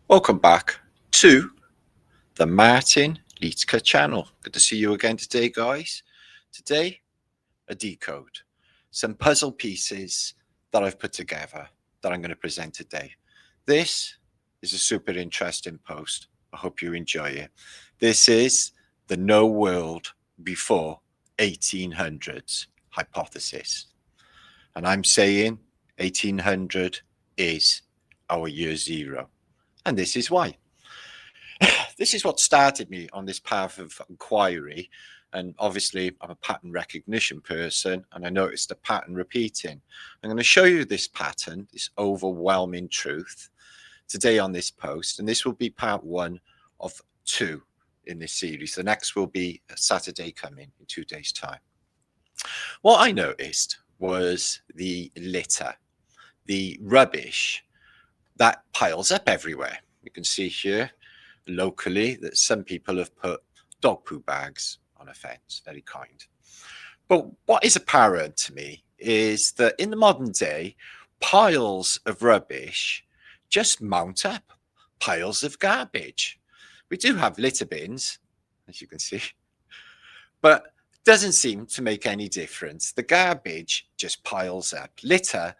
Welcome back to the Martinliedtke channel. Good to see you again today, guys. Today, a decode. Some puzzle pieces that I've put together that I'm going to present today. This is a super interesting post. I hope you enjoy it. This is the no world before 1800s hypothesis. And I'm saying 1800 is our year zero. And this is why. This is what started me on this path of inquiry. And obviously, I'm a pattern recognition person, and I noticed a pattern repeating. I'm going to show you this pattern, this overwhelming truth, today on this post. And this will be part 1 of 2 in this series. The next will be Saturday coming in 2 days' time. What I noticed was the litter, the rubbish that piles up everywhere. You can see here locally that some people have put dog poo bags on a fence. Very kind. But what is apparent to me is that in the modern day, piles of rubbish just mount up, piles of garbage. We do have litter bins, as you can see, but it doesn't seem to make any difference. The garbage just piles up. Litter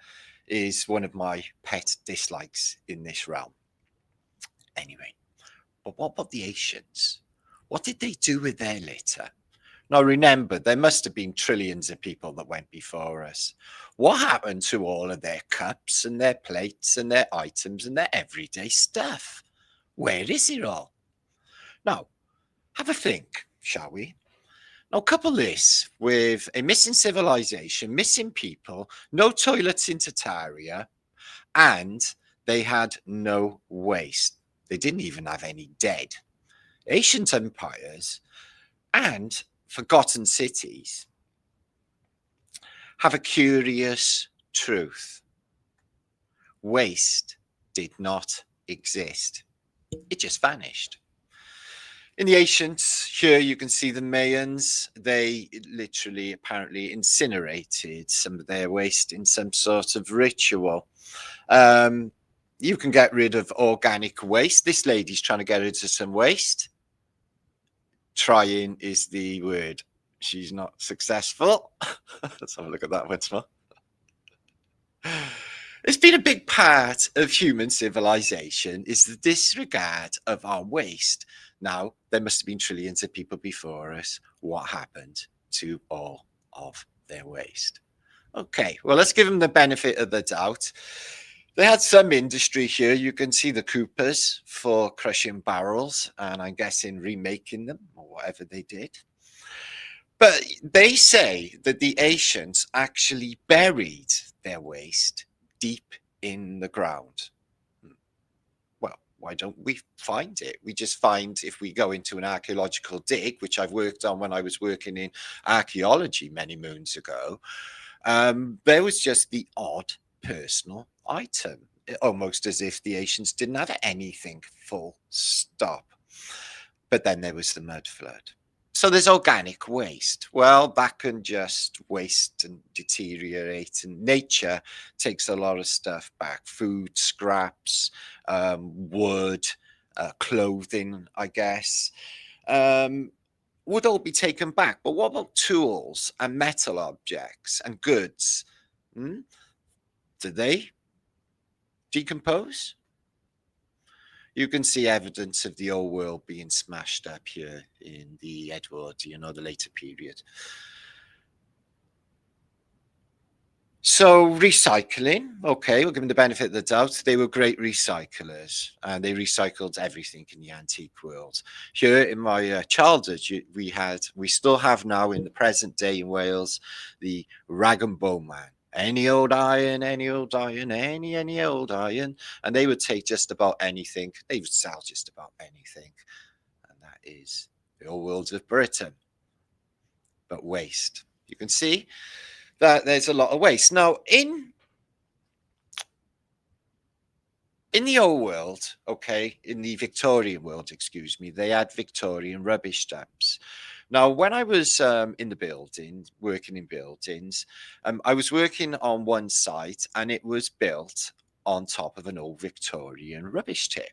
is one of my pet dislikes in this realm. Anyway, but what about the ancients? What did they do with their litter? Now, remember, there must have been trillions of people that went before us. What happened to all of their cups and their plates and their items and their everyday stuff? Where is it all? Now, have a think, shall we? Now, couple this with a missing civilization, missing people, no toilets in Tartaria, and they had no waste. They didn't even have any dead. Ancient empires and forgotten cities have a curious truth. Waste did not exist. It just vanished. In the ancients, here you can see the Mayans. They literally, apparently, incinerated some of their waste in some sort of ritual. You can get rid of organic waste. This lady's trying to get rid of some waste. Trying is the word. She's not successful. Let's have a look at that once more. It's been a big part of human civilization is the disregard of our waste. Now, there must have been trillions of people before us. What happened to all of their waste? Okay, well, let's give them the benefit of the doubt. They had some industry here. You can see the coopers for crushing barrels, and I'm guessing remaking them or whatever they did. But they say that the ancients actually buried their waste deep in the ground. Well, why don't we find it? We just find if we go into an archaeological dig, which I've worked on when I was working in archaeology many moons ago, there was just the odd personal item, almost as if the ancients didn't have anything, full stop. But then there was the mud flood. So there's organic waste. Well, that can just waste and deteriorate, and nature takes a lot of stuff back. Food, scraps, wood, clothing, I guess, would all be taken back. But what about tools and metal objects and goods? Do they decompose? You can see evidence of the old world being smashed up here in the Edwardian or the later period. So recycling, okay, we'll give them the benefit of the doubt. They were great recyclers, and they recycled everything in the antique world. Here in my childhood, we still have now in the present day in Wales, the rag and bone man. Any old iron, any old iron, any old iron. And they would take just about anything. They would sell just about anything. And that is the old world of Britain. But waste. You can see that there's a lot of waste. Now, in the old world, okay, in the Victorian world, excuse me, they had Victorian rubbish dumps. Now, when I was in the building, working in buildings, I was working on one site and it was built on top of an old Victorian rubbish tip.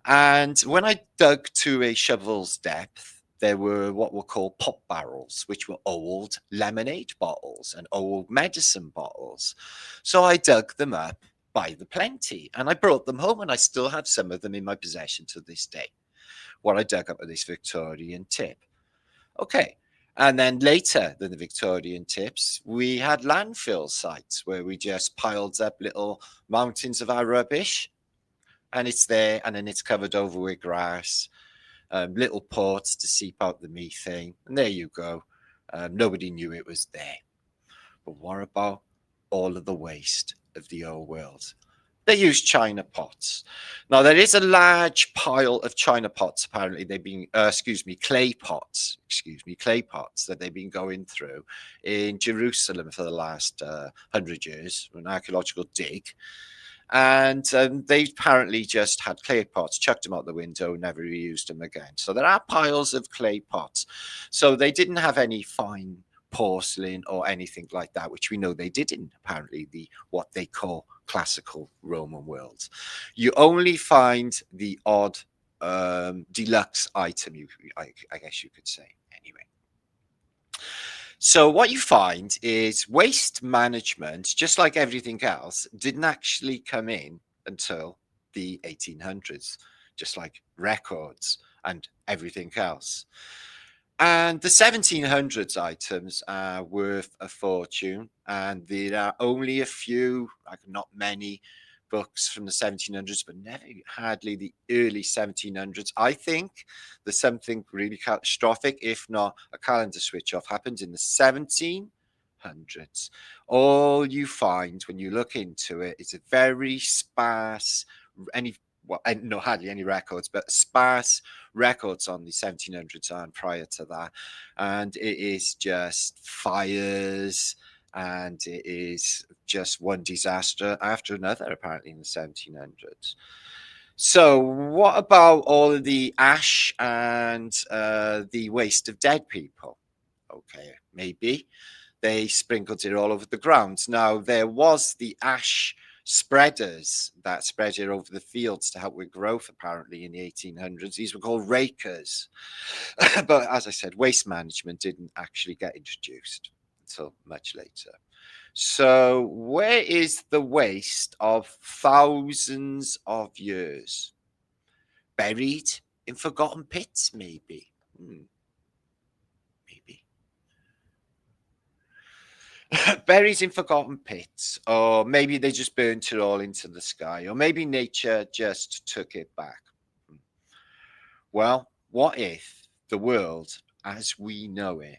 And when I dug to a shovel's depth, there were what were called pop barrels, which were old lemonade bottles and old medicine bottles. So I dug them up by the plenty and I brought them home, and I still have some of them in my possession to this day. What I dug up with this Victorian tip. Okay. And then later than the Victorian tips, we had landfill sites where we just piled up little mountains of our rubbish, and it's there, and then it's covered over with grass, little ports to seep out the methane, and there you go. Nobody knew it was there. But what about all of the waste of the old world? They use china pots. Now there is a large pile of china pots. Apparently, they've been, clay pots. Clay pots that they've been going through in Jerusalem for the last 100 years. An archaeological dig, and they apparently just had clay pots, chucked them out the window, never reused them again. So there are piles of clay pots. So they didn't have any fine porcelain or anything like that, which we know they did in apparently the what they call classical Roman world. You only find the odd deluxe item, I guess you could say. Anyway. So what you find is waste management, just like everything else, didn't actually come in until the 1800s, just like records and everything else. And the 1700s items are worth a fortune, and there are only a few, like not many, books from the 1700s, but never hardly the early 1700s. I think there's something really catastrophic, if not a calendar switch off, happened in the 1700s. All you find when you look into it is a very sparse, any well, no, hardly any records, but sparse records on the 1700s and prior to that. And it is just fires, and it is just one disaster after another, apparently, in the 1700s. So, what about all of the ash and the waste of dead people? Okay, maybe they sprinkled it all over the ground. Now, there was the ash spreaders that spread it over the fields to help with growth, apparently, in the 1800s. These were called rakers. But as I said, waste management didn't actually get introduced until much later. So, where is the waste of thousands of years? Buried in forgotten pits, maybe. Maybe. Buried in forgotten pits, or maybe they just burnt it all into the sky, or maybe nature just took it back. Well, what if the world as we know it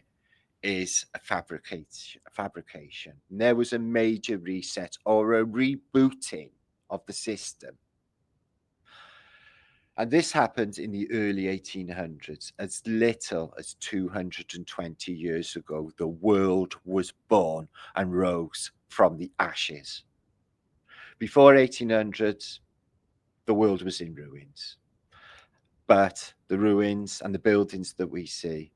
is a fabrication? There was a major reset or a rebooting of the system. And this happened in the early 1800s. As little as 220 years ago, the world was born and rose from the ashes. Before 1800s, the world was in ruins. But the ruins and the buildings that we see,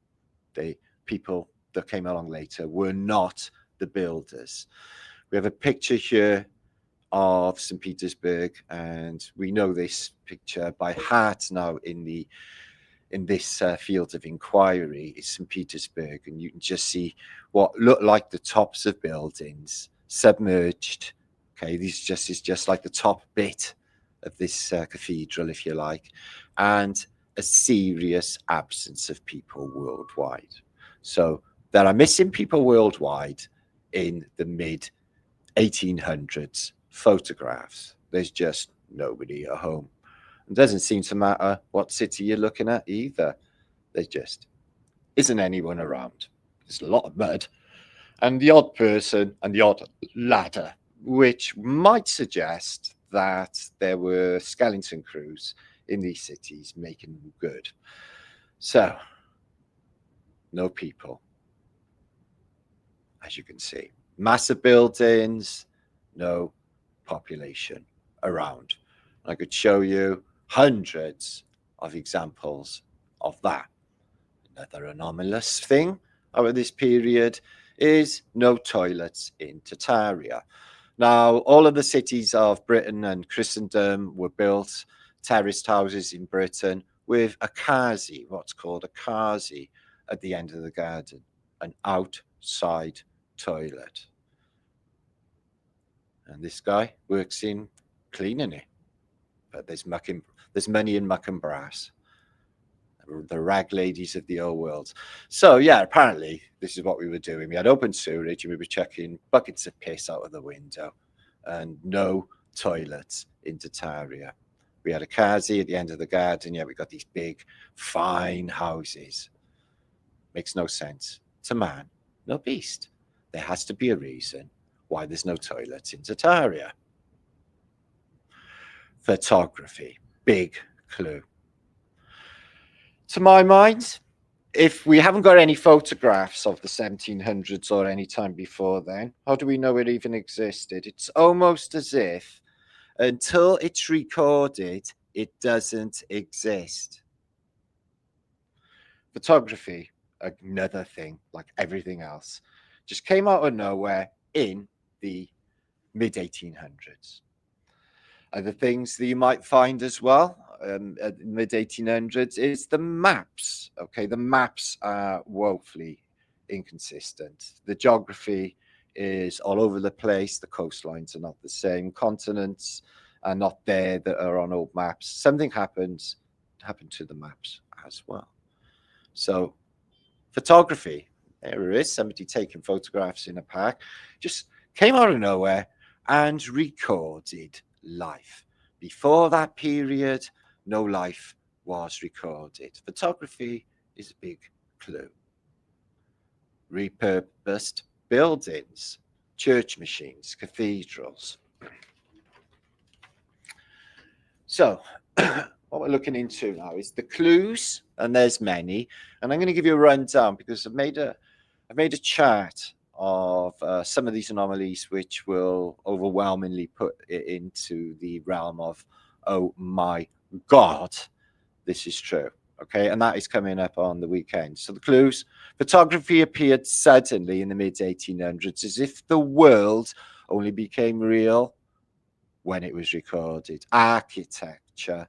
the people that came along later, were not the builders. We have a picture here of St. Petersburg, and we know this picture by heart now in this field of inquiry. Is St. Petersburg, and you can just see what look like the tops of buildings submerged. Okay, this is just like the top bit of this cathedral, if you like, and a serious absence of people worldwide. So there are missing people worldwide in the mid 1800s photographs. There's just nobody at home. It doesn't seem to matter what city you're looking at either. There just isn't anyone around. There's a lot of mud and the odd person and the odd ladder, which might suggest that there were skeleton crews in these cities making them good. So, no people, as you can see. Massive buildings, no population around. I could show you hundreds of examples of that. Another anomalous thing over this period is no toilets in Tartaria. Now, all of the cities of Britain and Christendom were built terraced houses in Britain with a kazi, what's called a kazi, at the end of the garden, an outside toilet. And this guy works in cleaning it, but there's money in muck and brass. The rag ladies of the old world. So yeah, apparently this is what we were doing. We had open sewerage and we were chucking buckets of piss out of the window and no toilets in Tartaria. We had a kazi at the end of the garden. Yeah, we got these big, fine houses. Makes no sense to man, no beast. There has to be a reason why there's no toilets in Tartaria. Photography, big clue. To my mind, if we haven't got any photographs of the 1700s or any time before then, how do we know it even existed? It's almost as if until it's recorded, it doesn't exist. Photography, another thing, like everything else, just came out of nowhere in the mid-1800s. Other things that you might find as well at the mid-1800s is the maps. Okay, the maps are woefully inconsistent. The geography is all over the place. The coastlines are not the same. Continents are not there that are on old maps. Something happened to the maps as well. So photography, there is somebody taking photographs in a park, just came out of nowhere and recorded life. Before that period, no life was recorded. Photography is a big clue. Repurposed buildings, church machines, cathedrals. So what we're looking into now is the clues, and there's many, and I'm going to give you a rundown because I've made a chart of some of these anomalies which will overwhelmingly put it into the realm of, oh my God, this is true. Okay, and that is coming up on the weekend. So the clues: photography appeared suddenly in the mid-1800s as if the world only became real when it was recorded. Architecture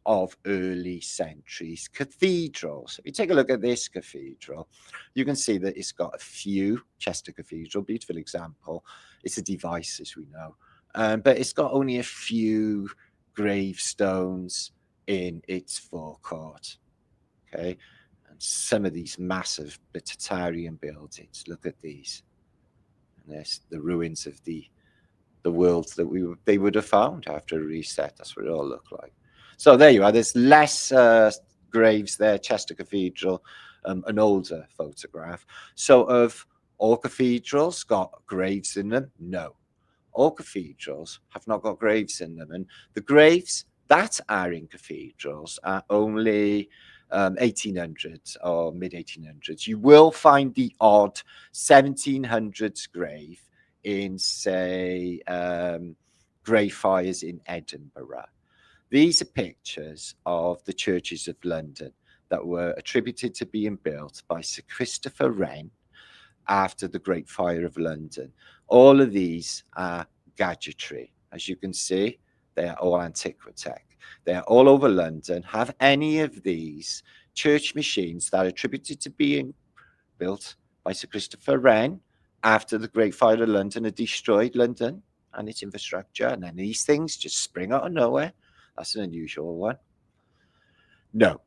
of early centuries. Cathedrals. If you take a look at this cathedral, you can see that it's got a few. Chester Cathedral, beautiful example. It's a device, as we know, but it's got only a few gravestones in its forecourt. Okay, and some of these massive Tartarian buildings. Look at these. And there's the ruins of the world that they would have found after a reset. That's what it all looked like. So there you are. There's less graves there. Chester Cathedral, an older photograph. So of all cathedrals got graves in them? No. All cathedrals have not got graves in them. And the graves that are in cathedrals are only 1800s or mid-1800s. You will find the odd 1700s grave in, say, grey fires in Edinburgh. These are pictures of the churches of London that were attributed to being built by Sir Christopher Wren after the Great Fire of London. All of these are gadgetry. As you can see, they are all antiquitech. They are all over London. Have any of these church machines that are attributed to being built by Sir Christopher Wren after the Great Fire of London had destroyed London and its infrastructure, and then these things just spring out of nowhere? That's an unusual one. No,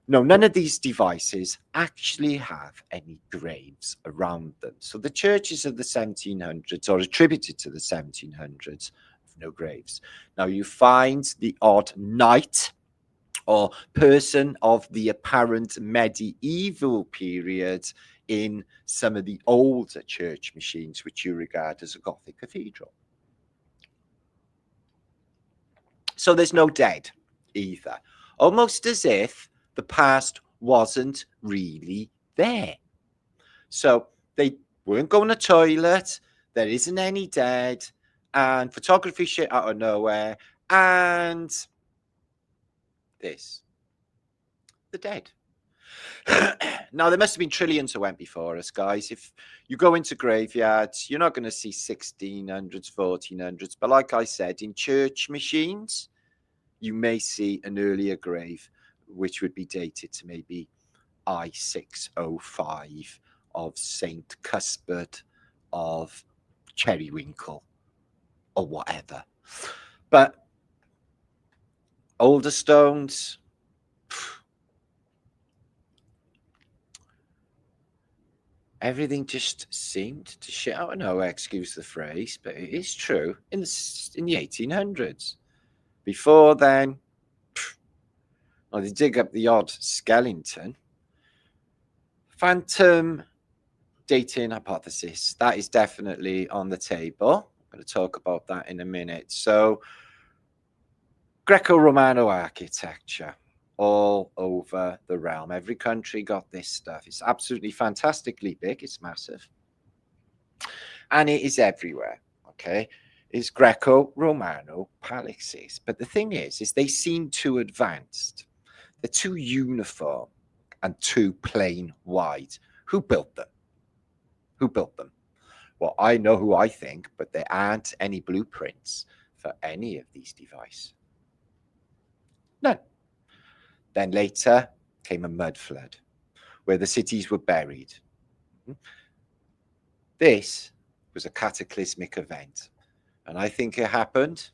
none of these devices actually have any graves around them. So the churches of the 1700s, or attributed to the 1700s, have no graves. Now you find the odd knight or person of the apparent medieval period in some of the older church machines, which you regard as a Gothic cathedral. So there's no dead either. Almost as if the past wasn't really there. So they weren't going to toilet, there isn't any dead, and photography shit out of nowhere, and this, the dead. Now, there must have been trillions who went before us, guys. If you go into graveyards, you're not going to see 1600s, 1400s. But like I said, in church machines, you may see an earlier grave, which would be dated to maybe I-605 of Saint Cuthbert of Cherrywinkle or whatever. But older stones, everything just seemed to shit. I don't know, excuse the phrase, but it is true in the 1800s. Before then, well, they dig up the odd skeleton. Phantom dating hypothesis, that is definitely on the table. I'm going to talk about that in a minute. So, Greco-Romano architecture all over the realm. Every country got this stuff. It's absolutely fantastically big. It's massive. And it is everywhere, okay? It's Greco-Romano palaces. But the thing is they seem too advanced. They're too uniform and too plain wide. Who built them? Who built them? Well, I know who I think, but there aren't any blueprints for any of these devices. None. Then later came a mud flood where the cities were buried. This was a cataclysmic event. And I think it happened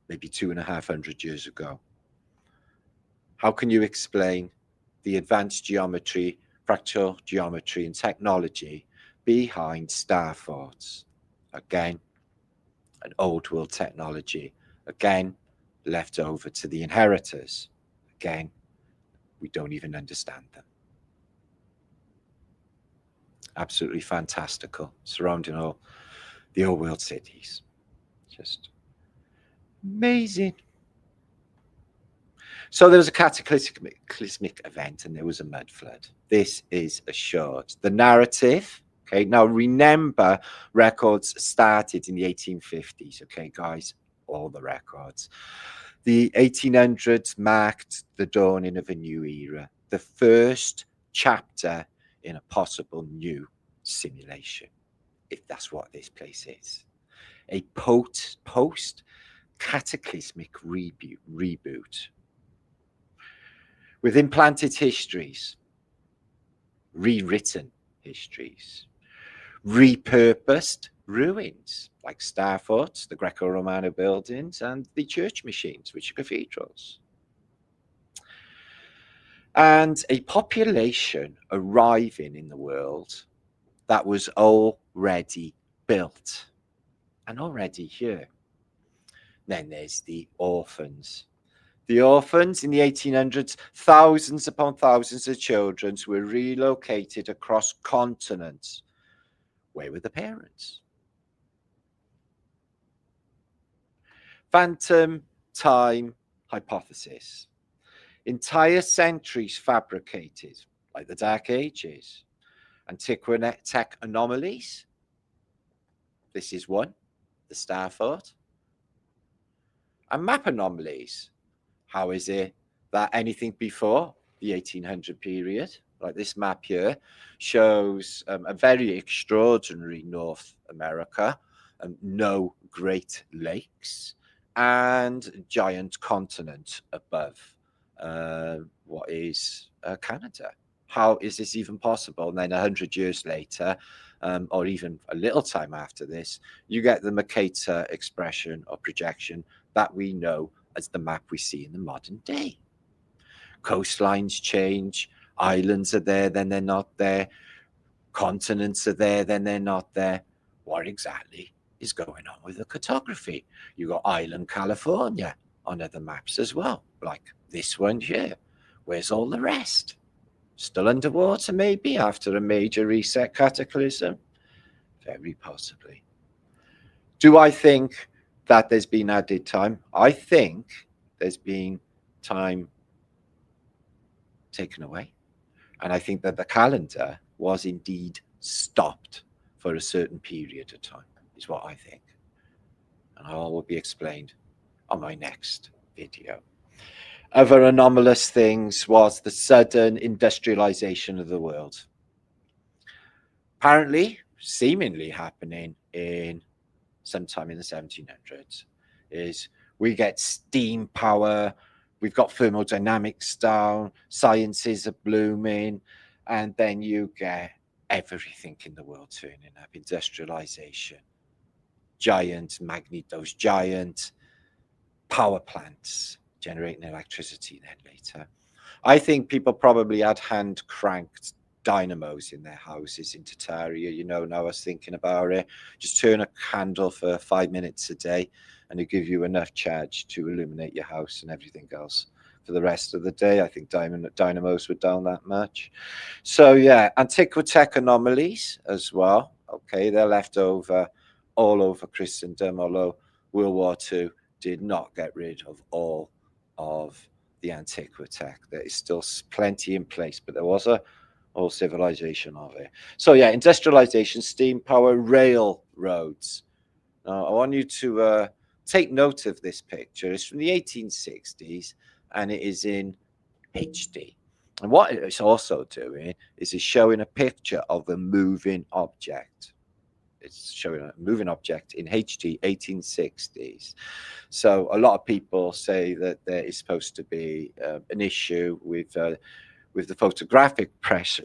maybe 2,500 years ago. How can you explain the advanced geometry, fractal geometry and technology behind star forts? Again, an old world technology. Again, left over to the inheritors. Again, we don't even understand them. Absolutely fantastical, surrounding all the old world cities. Just amazing. So there was a cataclysmic event and there was a mud flood. This is assured. The narrative, okay, now remember, records started in the 1850s, okay, guys, all the records. The 1800s marked the dawning of a new era, the first chapter in a possible new simulation, if that's what this place is. A post-cataclysmic reboot with implanted histories, rewritten histories, repurposed ruins like star forts, the Greco-Romano buildings, and the church machines, which are cathedrals. And a population arriving in the world that was already built and already here. Then there's the orphans. The orphans in the 1800s, thousands upon thousands of children were relocated across continents. Where were the parents? Phantom time hypothesis. Entire centuries fabricated, like the Dark Ages. Antiquitech anomalies. This is one, the star fort. And map anomalies. How is it that anything before the 1800 period, like this map here, shows a very extraordinary North America, no Great Lakes, and giant continent above what is Canada? How is this even possible? And then 100 years later, or even a little time after this, you get the Mercator expression or projection that we know as the map we see in the modern day. Coastlines change, islands are there, then they're not there, continents are there, then they're not there. What exactly is going on with the cartography? You got island California on other maps as well, like this one here. Where's all the rest? Still underwater maybe after a major reset cataclysm? Very possibly. Do I think that there's been added time? I think there's been time taken away. And I think that the calendar was indeed stopped for a certain period of time, is what I think. And all will be explained on my next video. Other anomalous things was the sudden industrialization of the world. Apparently, seemingly happening in sometime in the 1700s, is we get steam power, we've got thermodynamics down, sciences are blooming, and then you get everything in the world turning up. Industrialization, giant magnetos, giant power plants generating electricity then later. I think people probably had hand cranked dynamos in their houses in Tartaria. You know, now I was thinking about it. Just turn a candle for 5 minutes a day and it give you enough charge to illuminate your house and everything else for the rest of the day. I think dynamos were down that much. So yeah, antiquitech anomalies as well. Okay, they're left over all over Christendom, although World War II did not get rid of all of the antiquitech. There is still plenty in place, but there was a whole civilization of it. So yeah, industrialization, steam power, railroads. Now I want you to take note of this picture. It's from the 1860s and it is in HD. And what it's also doing is it's showing a picture of a moving object. It's showing a moving object in HD 1860s. So a lot of people say that there is supposed to be an issue with the photographic press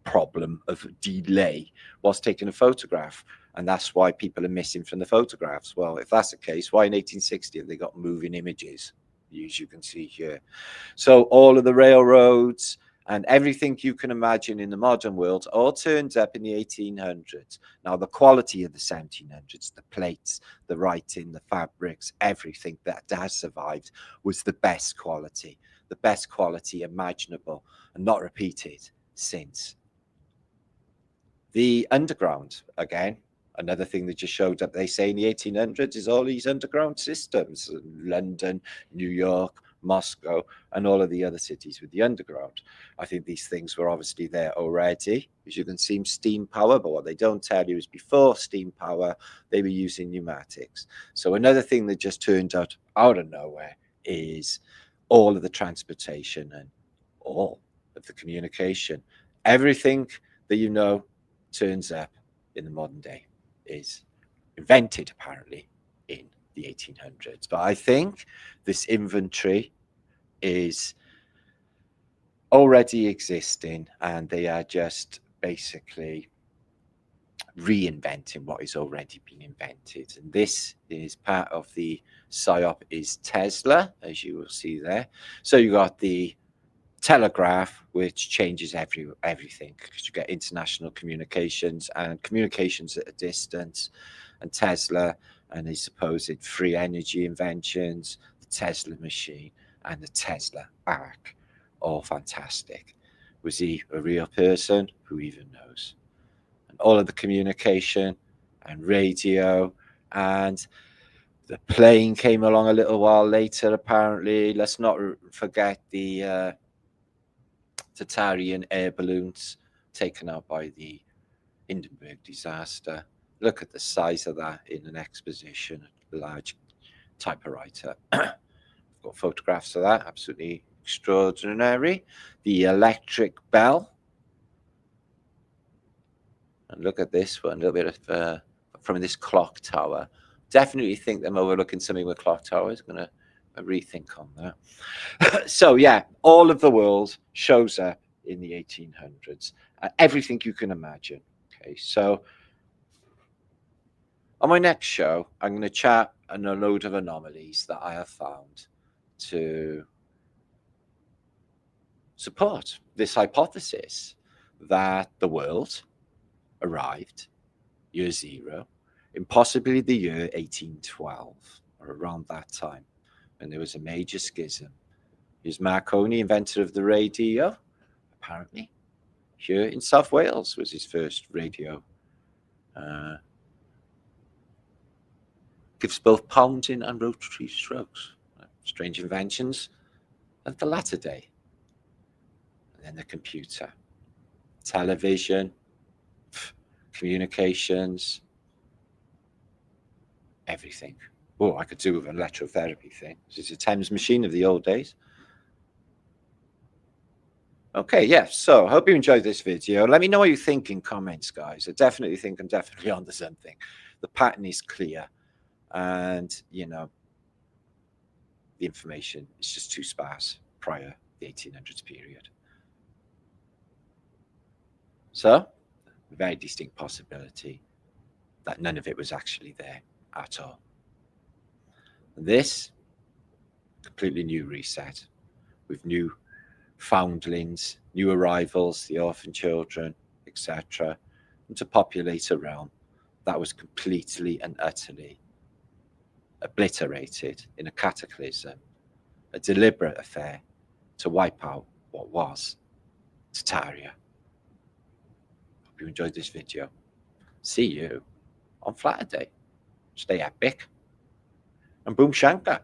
problem of delay whilst taking a photograph, and that's why people are missing from the photographs. Well, if that's the case, why in 1860 have they got moving images, as you can see here? So all of the railroads and everything you can imagine in the modern world all turned up in the 1800s. Now, the quality of the 1700s, the plates, the writing, the fabrics, everything that has survived was the best quality imaginable and not repeated since. The underground, again, another thing that just showed up, they say in the 1800s, is all these underground systems, London, New York, Moscow, and all of the other cities with the underground. I think these things were obviously there already. As you can see, steam power, but what they don't tell you is before steam power, they were using pneumatics. So another thing that just turned out of nowhere is all of the transportation and all of the communication. Everything that you know turns up in the modern day is invented apparently in the 1800s. But I think this inventory is already existing and they are just basically reinventing what is already been invented. And this is part of the psyop is Tesla, as you will see there. So you got the telegraph, which changes everything because you get international communications and communications at a distance, and Tesla and his supposed free energy inventions, the Tesla machine and the Tesla arc, all fantastic. Was he a real person? Who even knows? And all of the communication and radio, and the plane came along a little while later apparently. Let's not forget the Tartarian air balloons taken out by the Hindenburg disaster. Look at the size of that in an exposition, a large typewriter. I've got photographs of that, absolutely extraordinary. The electric bell. And look at this one, a little bit of from this clock tower. Definitely think them overlooking something with clock towers. Going to rethink on that. So yeah, all of the world shows up in the 1800s. Everything you can imagine. Okay, so on my next show, I'm going to chat on a load of anomalies that I have found to support this hypothesis that the world arrived year zero in possibly the year 1812 or around that time, when there was a major schism. Is Marconi, inventor of the radio, apparently here in South Wales was his first radio. Gives both pounding and rotary strokes. Strange inventions of the latter day. And then the computer, television, communications, everything. Oh, I could do with an electrotherapy thing. It's a Thames machine of the old days. Okay, yeah, so I hope you enjoyed this video. Let me know what you think in comments, guys. I definitely think I'm definitely onto something. The pattern is clear. And, you know, the information is just too sparse prior the 1800s period. So, a very distinct possibility that none of it was actually there at all. And this, completely new reset with new foundlings, new arrivals, the orphan children, etc., and to populate a realm that was completely and utterly obliterated in a cataclysm, a deliberate affair to wipe out what was Tartaria. Hope you enjoyed this video. See you on Flatter Day. Stay epic and boom shankar.